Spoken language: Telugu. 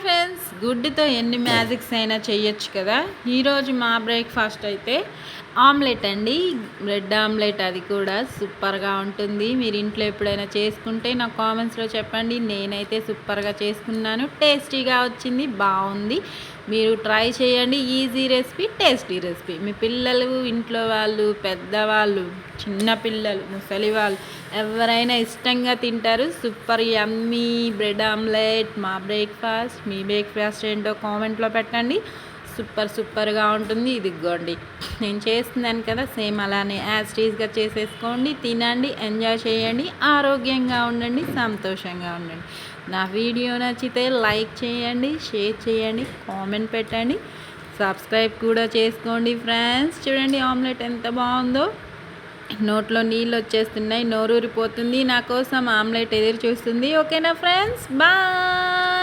ఫ్రెండ్స్, గుడ్డుతో ఎన్ని మ్యాజిక్స్ అయినా చేయొచ్చు కదా. ఈరోజు మా బ్రేక్ఫాస్ట్ అయితే ఆమ్లెట్ అండి. బ్రెడ్ ఆమ్లెట్, అది కూడా సూపర్గా ఉంటుంది. మీరు ఇంట్లో ఎప్పుడైనా చేసుకుంటే నాకు కామెంట్స్లో చెప్పండి. నేనైతే సూపర్గా చేసుకున్నాను, టేస్టీగా వచ్చింది, బాగుంది. మీరు ట్రై చేయండి. Easy recipe, tasty recipe. మీ పిల్లలు, ఇంట్లో వాళ్ళు, పెద్దవాళ్ళు, చిన్నపిల్లలు, ముసలి వాళ్ళు ఎవరైనా ఇష్టంగా తింటారు. సూపర్ యమ్మీ బ్రెడ్ ఆమ్లెట్. మా బ్రేక్ఫాస్ట్, మీ బ్రేక్ఫాస్ట్ ఏంటో కామెంట్లో పెట్టండి. సూపర్గా ఉంటుంది. ఇదిగోండి, నేను చేస్తున్నాను కదా, సేమ్ అలానే యాజ్ చేసేసుకోండి, తినండి, ఎంజాయ్ చేయండి, ఆరోగ్యంగా ఉండండి, సంతోషంగా ఉండండి. నా వీడియో నచ్చితే లైక్ చేయండి, షేర్ చేయండి, కామెంట్ పెట్టండి, సబ్స్క్రైబ్ కూడా చేసుకోండి ఫ్రెండ్స్. చూడండి ఆమ్లెట్ ఎంత బాగుందో. నోట్లో నీళ్ళు వచ్చేస్తున్నాయి, నోరూరిపోతుంది. నా కోసం ఆమ్లెట్ ఎదురు చూస్తుంది. ఓకేనా ఫ్రెండ్స్, బాయ్.